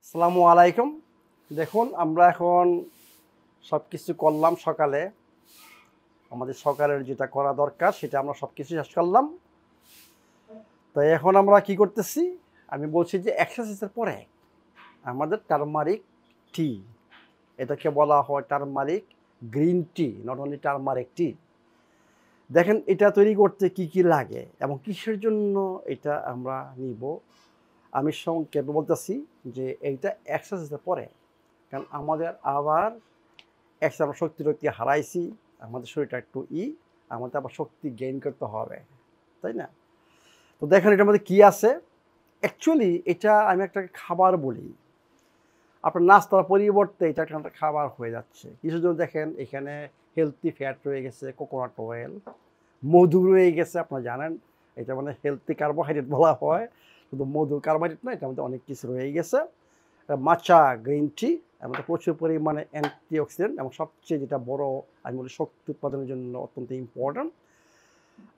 আসসালামু আলাইকুম। দেখুন আমরা এখন সব কিছু করলাম সকালে, আমাদের সকালের যেটা করা দরকার সেটা আমরা সব কিছু শেষ করলাম। তো এখন আমরা কি করতেছি, আমি বলছি যে এক্সারসাইজের পরে আমাদের টারমারিক টি, এটাকে বলা হয় turmeric green tea, not only turmeric টি। দেখেন এটা তৈরি করতে কি কি লাগে এবং কিসের জন্য এটা আমরা নিব। আমি সংক্ষেপে বলতেছি যে এইটা এক্সারসাইজের পরে, কারণ আমাদের আবার আমরা শক্তি হারাইছি, আমাদের শরীরটা একটু আমাদের আবার শক্তি গেইন করতে হবে, তাই না? তো দেখেন এটার মধ্যে কী আছে। অ্যাকচুয়ালি এটা আমি একটা খাবার বলি, আপনার নাস্তার পরিবর্তে এটা একটা খাবার হয়ে যাচ্ছে। কিছু জন্য দেখেন এখানে হেলথি ফ্যাট রয়ে গেছে, কোকোনাট অয়েল, মধু রয়ে গেছে। আপনারা জানেন এটা মানে হেলথি কার্বোহাইড্রেট বলা হয়, শুধু মধু কার্বোহাইড্রেট না, এটার মধ্যে অনেক কিছু রয়ে গেছে। মাচা গ্রিন টি আমাদের প্রচুর পরিমাণে অ্যান্টিঅক্সিডেন্ট এবং সবচেয়ে যেটা বড় আমি বলি শক্তি উৎপাদনের জন্য অত্যন্ত ইম্পর্ট্যান্ট,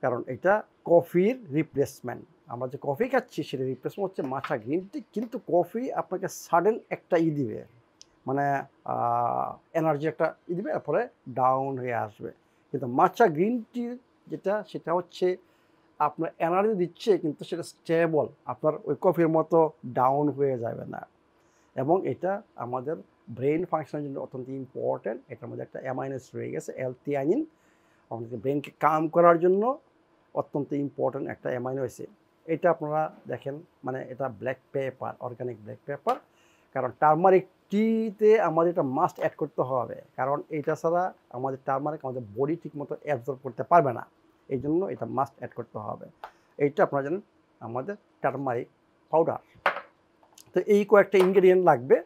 কারণ এটা কফির রিপ্লেসমেন্ট। আমরা যে কফি খাচ্ছি সেটা রিপ্লেসমেন্ট হচ্ছে মাচা গ্রিন টি। কিন্তু কফি আপনাকে সাডেন একটা দিবে, মানে এনার্জি একটা দিবে, তারপরে ডাউন হয়ে আসবে। কিন্তু মাচা গ্রিন টি যেটা, সেটা হচ্ছে আপনার এনার্জি দিচ্ছে, কিন্তু সেটা স্টেবল, আপনার ওই কফির মতো ডাউন হয়ে যাবে না। এবং এটা আমাদের ব্রেন ফাংশনের জন্য অত্যন্ত ইম্পর্ট্যান্ট। এটার মধ্যে একটা অ্যামাইনো অ্যাসিড রয়ে গেছে 𝐿-থিয়ানিন, আমাদের ব্রেনকে কাম করার জন্য অত্যন্ত ইম্পর্ট্যান্ট একটা অ্যামাইনো অ্যাসিড। এটা আপনারা দেখেন, মানে এটা black pepper, organic black pepper. কারণ টারমারিক টিতে আমাদের এটা মাস্ট অ্যাড করতে হবে, কারণ এটা ছাড়া আমাদের টারমারিক আমাদের বডি ঠিকমতো অ্যাবজর্ব করতে পারবে না, এই জন্য এটা মাস্ট অ্যাড করতে হবে। এইটা আপনারা জানেন আমাদের টারমারিক পাউডার। তো এই কয়েকটা ইনগ্রেডিয়েন্ট লাগবে।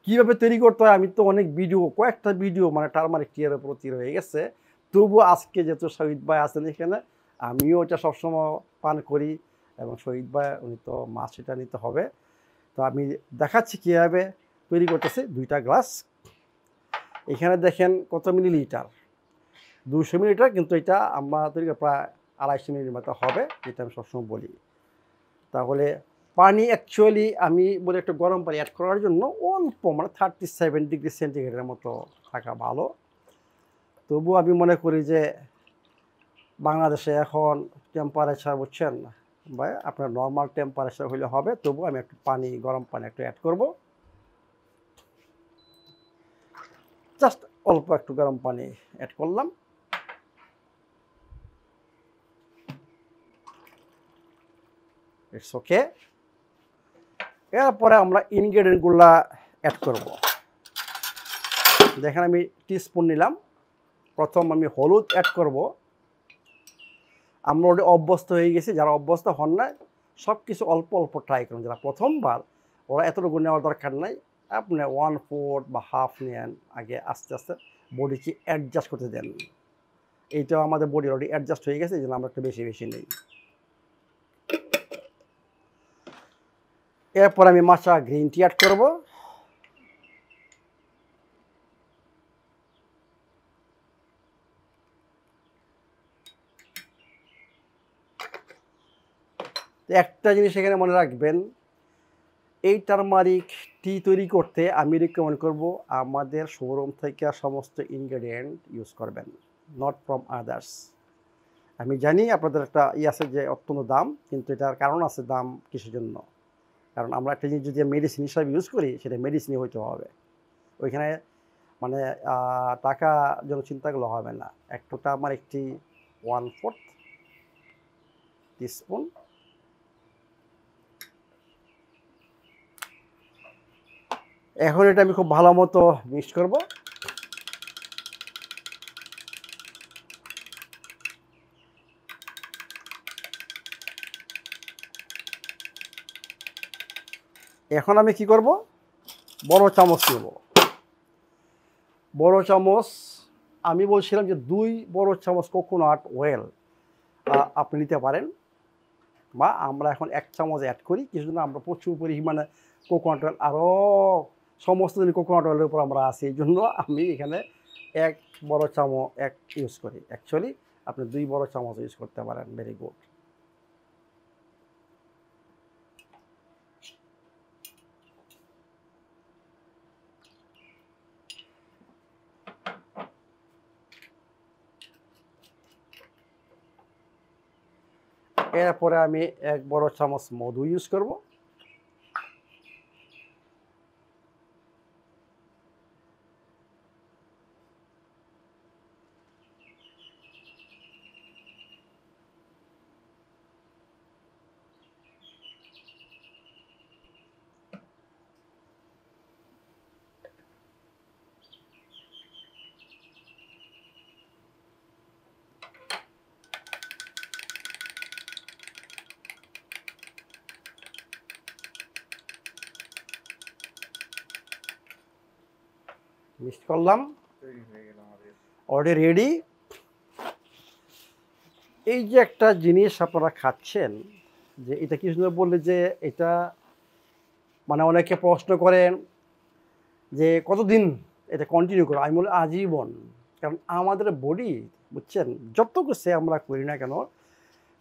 কীভাবে তৈরি করতে হয় আমি তো অনেক ভিডিও, কয়েকটা ভিডিও মানে টারমারিক টিয়ের প্রতি রয়ে গেছে। তবুও আজকে যেহেতু শহীদ ভাই আছেন এখানে, আমিও এটা সবসময় পান করি, এবং শহীদ ভাই উনি তো মাছ এটা নিতে হবে। তো আমি দেখাচ্ছি কীভাবে তৈরি করতেছি। 2টা গ্লাস, এখানে দেখেন কত মিলিলিটার, 200 মিলিলিটার, কিন্তু এটা আমরা তৈরি প্রায় 250 মিলির মতো হবে, যেটা আমি সবসময় বলি। তাহলে পানি অ্যাকচুয়ালি আমি বলি একটু গরম পানি অ্যাড করার জন্য অল্প, মানে 37 ডিগ্রি সেন্টিগ্রেডের মতো থাকা ভালো। তবুও আমি মনে করি যে বাংলাদেশে এখন টেম্পারেচার বুঝছেন ভাই, আপনার নর্মাল টেম্পারেচার হলে হবে। তবু আমি একটু পানি, গরম পানি একটু অ্যাড করব, জাস্ট অল্প একটু গরম পানি অ্যাড করলাম। It's okay. এরপরে আমরা ইনগ্রেডিয়েন্টগুলা অ্যাড করব। দেখেন আমি টিস্পুন নিলাম। প্রথম আমি হলুদ অ্যাড করব। আমরা ওটা অভ্যস্ত হয়ে গেছি, যারা অভ্যস্ত হন না সব কিছু অল্প অল্প ট্রাই করুন। যারা প্রথমবার, ওরা এতটুকু নেওয়ার দরকার নাই, আপনি 1/4 বা হাফ নেন। আগে আস্তে আস্তে বডিকে অ্যাডজাস্ট করতে দেন। এইটাও আমাদের বডি অলরেডি অ্যাডজাস্ট হয়ে গেছে, এই জন্য আমরা একটু বেশি বেশি নেই। এরপর আমি মাচা গ্রিন টি অ্যাড করব। একটা জিনিস এখানে মনে রাখবেন, এই টারমারিক টি তৈরি করতে আমি রিকমেন্ড করব আমাদের শোরুম থেকে সমস্ত ইনগ্রেডিয়েন্ট ইউজ করবেন, নট ফ্রম আদার্স। আমি জানি আপনাদের একটা আছে যে অত্যন্ত দাম, কিন্তু এটার কারণ আছে দাম কিসের জন্য। কারণ আমরা একটা জিনিস যদি মেডিসিন হিসাবে ইউজ করি, সেটা মেডিসিনই হইতে হবে। ওইখানে মানে টাকা যেন চিন্তাগুলো হবে না। একটু টারমারিক টি 1/4 টিস্পুন। এখন এটা আমি খুব ভালো মতো মিক্স করব। এখন আমি কি করব, বড় চামচ নেব। বড় চামচ আমি বলছিলাম যে 2 বড় চামচ কোকোনাট অয়েল আপনি নিতে পারেন, বা আমরা এখন 1 চামচ অ্যাড করি। কিছুদিন আমরা প্রচুর পরিমাণে কোকোনাট অয়েল, আরও সমস্ত দিন কোকোনাট অয়েলের উপর আমরা আছি, এই জন্য আমি এখানে 1 বড় চামচ ইউজ করি। অ্যাকচুয়ালি আপনি 2 বড় চামচ ইউজ করতে পারেন। Very good. এরপরে আমি 1 বড় চামচ মধু ইউজ করব। মিক্স করলাম, অলরেডি রেডি। এই যে একটা জিনিস আপনারা খাচ্ছেন, যে এটা কি সুন্দর বললে যে এটা মানে অনেকে প্রশ্ন করেন যে কতদিন এটা কন্টিনিউ করো। আমি বলি আজীবন। কারণ আমাদের বডি বুঝছেন যত কিছু আমরা করি না কেন,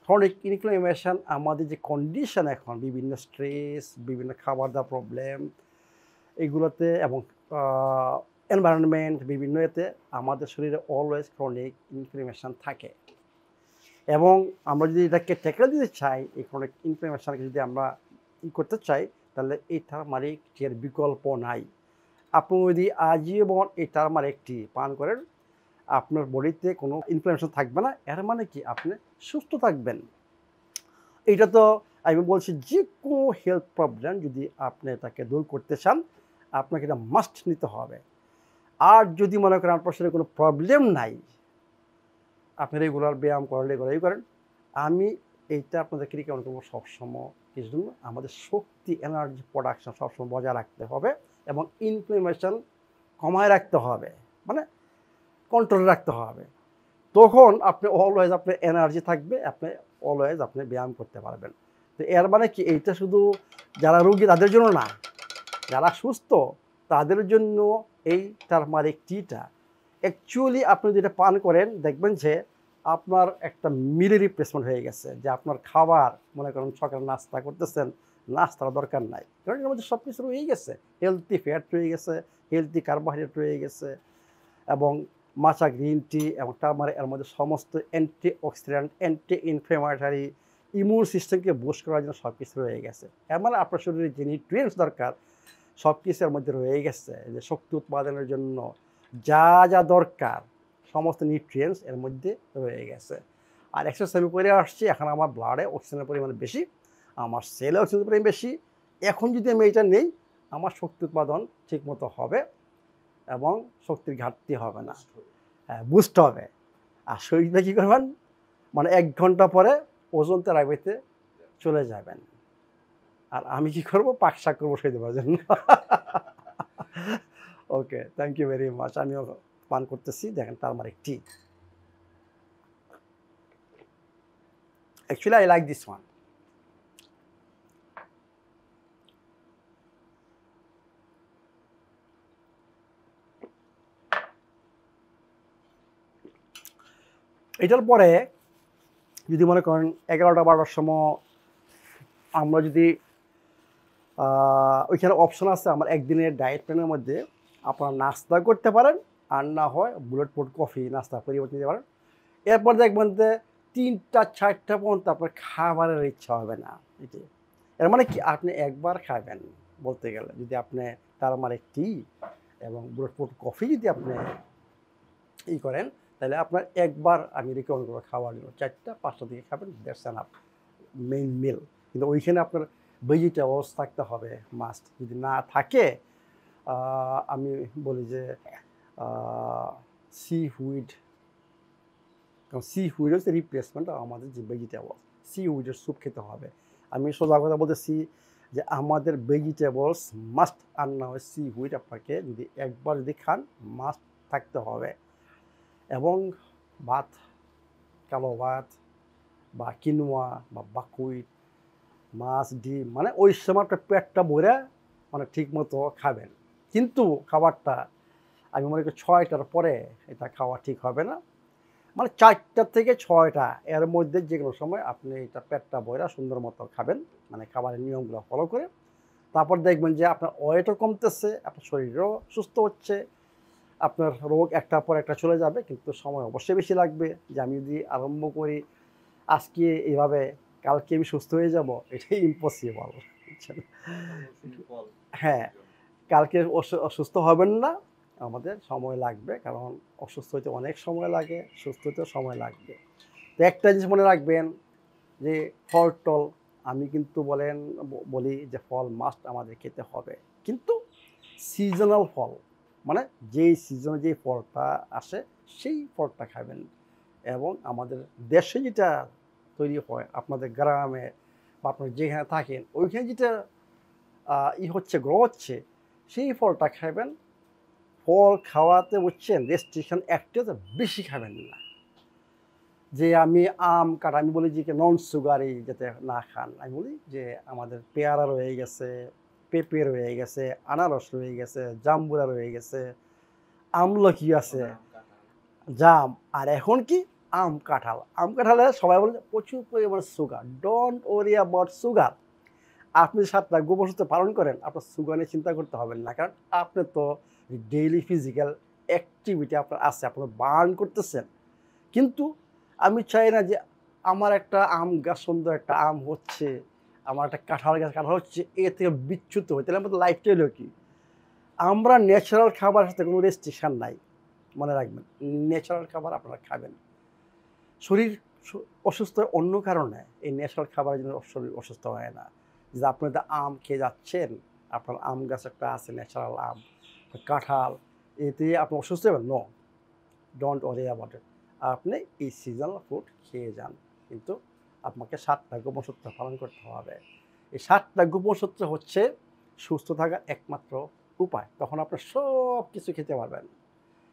ক্রনিক ইনফ্লামেশন আমাদের যে কন্ডিশন এখন বিভিন্ন স্ট্রেস, বিভিন্ন খাবার দাওয়ার প্রবলেম এইগুলোতে এবং এনভায়রনমেন্ট বিভিন্ন এতে আমাদের শরীরে অলওয়েজ ক্রনিক ইনফ্লামেশন থাকে। এবং আমরা যদি এটাকে ট্যাকেল দিতে চাই, এই ক্রনিক ইনফ্লামেশনকে যদি আমরা করতে চাই, তাহলে এই টারমারিকের বিকল্প নাই। আপনি যদি আজীবন এই টারমারিকটি পান করেন, আপনার বডিতে কোনো ইনফ্লামেশন থাকবে না। এর মানে কি আপনি সুস্থ থাকবেন। এটা তো আমি বলছি যে কোনো হেলথ প্রবলেম যদি আপনি এটাকে দূর করতে চান, আপনাকে এটা মাস্ট নিতে হবে। আর যদি মনে করেন আপনার শরীরে কোনো প্রবলেম নাই, আপনি রেগুলার ব্যায়াম করেন, রেগুলারই করেন, আমি এইটা আপনাদেরকে রিকমেন্ড করবো সবসময় কিছু জন্য আমাদের শক্তি এনার্জি প্রোডাকশন সবসময় বজায় রাখতে হবে এবং ইনফ্লামেশন কমায় রাখতে হবে, মানে কন্ট্রোলে রাখতে হবে। তখন আপনি অলওয়েজ আপনার এনার্জি থাকবে, আপনি অলওয়েজ আপনি ব্যায়াম করতে পারবেন। তো এর মানে কি এইটা শুধু যারা রোগী তাদের জন্য না, যারা সুস্থ তাদের জন্য এই টারমারিক টিটা অ্যাকচুয়ালি আপনি যেটা পান করেন দেখবেন যে আপনার একটা মিলে রিপ্লেসমেন্ট হয়ে গেছে। যে আপনার খাবার মনে করেন সকালে নাস্তা করতেছেন, নাস্তার দরকার নাই, কারণ এর মধ্যে সব কিছু রয়ে গেছে। হেলদি ফ্যাট রয়ে গেছে, হেলদি কার্বোহাইড্রেট রয়ে গেছে, এবং মাচা গ্রিন টি এবং টারমারিক এর মধ্যে সমস্ত anti oxidant, anti inflammatory, immune সিস্টেমকে বুস্ট করার জন্য সব কিছু রয়ে গেছে। এর মানে আপনার শরীরে যে নিউট্রিয়েন্টস দরকার সব কিছুর মধ্যে রয়ে গেছে। যে শক্তি উৎপাদনের জন্য যা যা দরকার সমস্ত নিউট্রিয়েন্টস এর মধ্যে রয়ে গেছে। আর এক্সারসাইজ আমি করে আসছি, এখন আমার ব্লাডে অক্সিজেনের পরিমাণ বেশি, আমার সেলে অক্সিজেনের পরিমাণ বেশি। এখন যদি আমি এটা নেই, আমার শক্তি উৎপাদন ঠিকমতো হবে এবং শক্তির ঘাটতি হবে না, হ্যাঁ বুস্ট হবে। আর শরীরটা কী করবেন, মানে 1 ঘন্টা পরে ওজন তেরাবিতে চলে যাবেন। আর আমি কি করবো, পাকশাক করবো সেই দেওয়ার জন্য। ওকে, থ্যাংক ইউ ভেরি মাচ। আমিও পান করতেছি, দেখেন turmeric T. Actually I like this one. এটার পরে যদি মনে করেন 11টা 12টার সময় আমরা যদি ওইখানে অপশন আছে আমার একদিনের ডায়েট প্ল্যানের মধ্যে, আপনারা নাস্তা করতে পারেন, আর না হয় বুলেট প্রুফ কফি নাস্তা পরিবর্তন দিতে পারেন। এরপর দেখবেন যে 3টা 4টা পর্যন্ত আপনার খাবারের ইচ্ছা হবে না। এটি এর মানে কি আপনি একবার খাবেন বলতে গেলে, যদি আপনি টারমারিক টি এবং বুলেট প্রুফ কফি যদি আপনি করেন, তাহলে আপনার একবার আমি রিকমেন্ড করবো খাওয়ার জন্য 4টা 5টা দিকে খাবেন, দ্যাটস এনাফ মেইন মিল। কিন্তু ওইখানে আপনার ভেজিটেবলস থাকতে হবে মাস্ট। যদি না থাকে, আমি বলি যে সি হুইড, কারণ সি হুইড হচ্ছে রিপ্লেসমেন্ট আমাদের যে ভেজিটেবলস। সি হুইডের স্যুপ খেতে হবে। আমি সোজা কথা বলতেছি যে আমাদের ভেজিটেবলস মাস্ট, আর না হয় সি হুইড আপনাকে যদি একবার যদি খান মাস্ট থাকতে হবে। এবং ভাত, কালো ভাত বা কিনোয়া বা বাকুইট, মাছ, ডিম, মানে ওই সময় একটা পেটটা ভরে মানে ঠিক মতো খাবেন। কিন্তু খাবারটা আমি মনে করি 6টার পরে এটা খাওয়া ঠিক হবে না। মানে 4টা থেকে 6টা এর মধ্যে যে কোনো সময় আপনি এটা পেটটা ভরে সুন্দর মতো খাবেন, মানে খাবারের নিয়মগুলো ফলো করে। তারপর দেখবেন যে আপনার ওয়েটও কমতেছে, আপনার শরীরও সুস্থ হচ্ছে, আপনার রোগ একটার পর একটা চলে যাবে। কিন্তু সময় অবশ্যই বেশি লাগবে। যে আমি যদি আরম্ভ করি আজকে এইভাবে, কালকে আমি সুস্থ হয়ে যাব এটাই ইম্পসিবল, বুঝছেন? হ্যাঁ, কালকে অসুস্থ হবেন না, আমাদের সময় লাগবে, কারণ অসুস্থ হইতে অনেক সময় লাগে, সুস্থ হইতেও সময় লাগবে। তো একটা জিনিস মনে রাখবেন যে ফল টল আমি কিন্তু বলি যে ফল মাস্ট আমাদের খেতে হবে, কিন্তু সিজনাল ফল, মানে যেই সিজনে যেই ফলটা আসে সেই ফলটা খাবেন। এবং আমাদের দেশে যেটা তৈরি হয়, আপনাদের গ্রামে বা আপনার যেখানে থাকেন ওইখানে যেটা গ্রো হচ্ছে সেই ফলটা খাবেন। ফল খাওয়াতে বুঝছেন রেস্ট্রিকশন একটা বেশি খাবেন না। যে আমি আম কাটা, আমি বলি যে নন সুগারি যাতে না খান, আমি বলি যে আমাদের পেয়ারা রয়ে গেছে, পেঁপে রয়ে গেছে, আনারস রয়ে গেছে, জাম্বুরা রয়ে গেছে, আমলকি আছে, জাম, আর এখন কি আম কাঁঠাল। আম কাঁঠালে সবাই বলে প্রচুর পরিমাণে sugar. Don't worry about sugar. আপনি 7টা গোপসূত্র পালন করেন, আপনার সুগার নিয়ে চিন্তা করতে হবে না, কারণ আপনি তো ডেইলি ফিজিক্যাল অ্যাক্টিভিটি আপনার আছে, আপনার বার্ন করতেছেন। কিন্তু আমি চাই না যে আমার একটা আম গাছ, সুন্দর একটা আম হচ্ছে, আমার একটা কাঁঠাল গাছ কাঁঠাল হচ্ছে, এ থেকে বিচ্যুত হয়, তাহলে আমাদের লাইফটা হলো কি? আমরা ন্যাচারাল খাবারের সাথে কোনো রেস্ট্রিকশান নাই, মনে রাখবেন। ন্যাচারাল খাবার আপনারা খাবেন। শরীর অসুস্থ হয় অন্য কারণে, এই ন্যাচারাল খাবারের জন্য শরীর অসুস্থ হয় না। যে আপনি তো আম খেয়ে যাচ্ছেন, আপনার আম গাছ একটা আছে ন্যাচারাল আম, কাঁঠাল, এতে আপনি অসুস্থ হবেন? No, don't worry about it. আপনি এই সিজনাল ফুড খেয়ে যান, কিন্তু আপনাকে 7টা গোপন সূত্র পালন করতে হবে। এই 7টা গোপন সূত্র হচ্ছে সুস্থ থাকার একমাত্র উপায়, তখন আপনি সব কিছু খেতে পারবেন।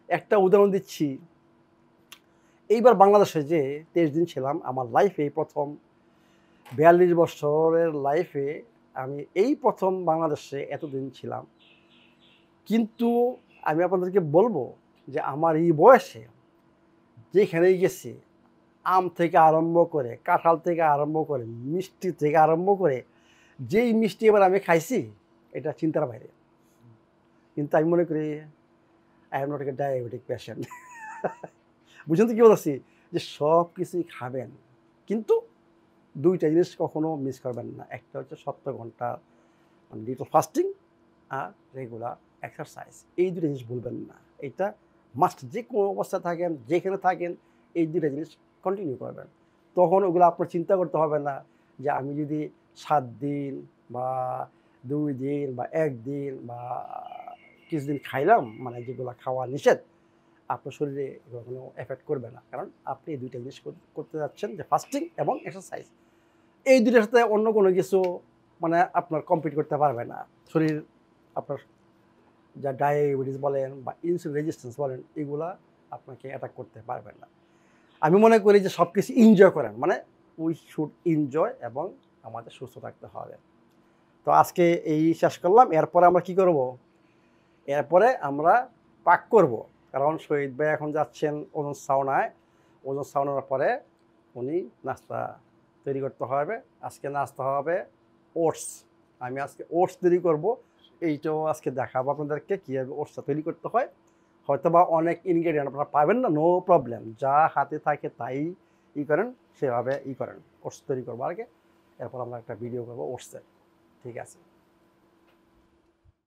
একটা উদাহরণ দিচ্ছি, এইবার বাংলাদেশে যে 23 দিন ছিলাম, আমার লাইফে প্রথম 42 বছরের লাইফে আমি এই প্রথম বাংলাদেশে এতদিন ছিলাম। কিন্তু আমি আপনাদেরকে বলবো যে আমার এই বয়সে যেখানেই গেছি, আম থেকে আরম্ভ করে, কাঁঠাল থেকে আরম্ভ করে, মিষ্টি থেকে আরম্ভ করে, যেই মিষ্টি এবার আমি খাইছি এটা চিন্তার বাইরে। কিন্তু আমি মনে করি I am not a diabetic patient. বুঝলেন তো কী বলছি? যে সব কিছুই খাবেন, কিন্তু 2টা জিনিস কখনো মিস করবেন না। একটা হচ্ছে 70 ঘন্টা লিটল ফাস্টিং আর রেগুলার এক্সারসাইজ। এই 2টা জিনিস ভুলবেন না। এটা মাস্ট, যে কোনো অবস্থায় থাকেন, যেখানে থাকেন, এই 2টা জিনিস কন্টিনিউ করবেন। তখন ওগুলো আপনার চিন্তা করতে হবে না যে আমি যদি 7 দিন বা 2 দিন বা 1 দিন বা কিছুদিন খাইলাম, মানে যেগুলো খাওয়া নিষেধ, আপনার শরীরে এগুলো কোনো এফেক্ট করবে না, কারণ আপনি এই 2টা জিনিস করতে যাচ্ছেন, যে ফাস্টিং এবং এক্সারসাইজ। এই 2টার সাথে অন্য কোনো কিছু মানে আপনার কম্পিট করতে পারবে না। শরীর আপনার যা ডায়াবেটিস বলেন বা ইনসুলিন রেজিস্ট্যান্স বলেন, এগুলা আপনাকে অ্যাটাক করতে পারবে না। আমি মনে করি যে সব কিছু এনজয় করেন, মানে উই শুড এনজয়, এবং আমাদের সুস্থ থাকতে হবে। তো আজকে এই শেষ করলাম। এরপরে আমরা কি করব? এরপরে আমরা পাক করব, কারণ শহীদ ভাই এখন যাচ্ছেন ওজন সাউনায়। ওজন সাউনার পরে উনি নাস্তা তৈরি করতে হবে। আজকে নাস্তা হবে ওটস। আমি আজকে ওটস তৈরি করব, এইটাও আজকে দেখাবো আপনাদেরকে কীভাবে ওটসটা তৈরি করতে হয়। হয়তো বা অনেক ইনগ্রেডিয়েন্ট আপনারা পাবেন না, নো প্রবলেম, যা হাতে থাকে তাই করেন, সেভাবে করেন। ওটস তৈরি করবো আগে, এরপর আমরা একটা ভিডিও করবো ওটসের। ঠিক আছে।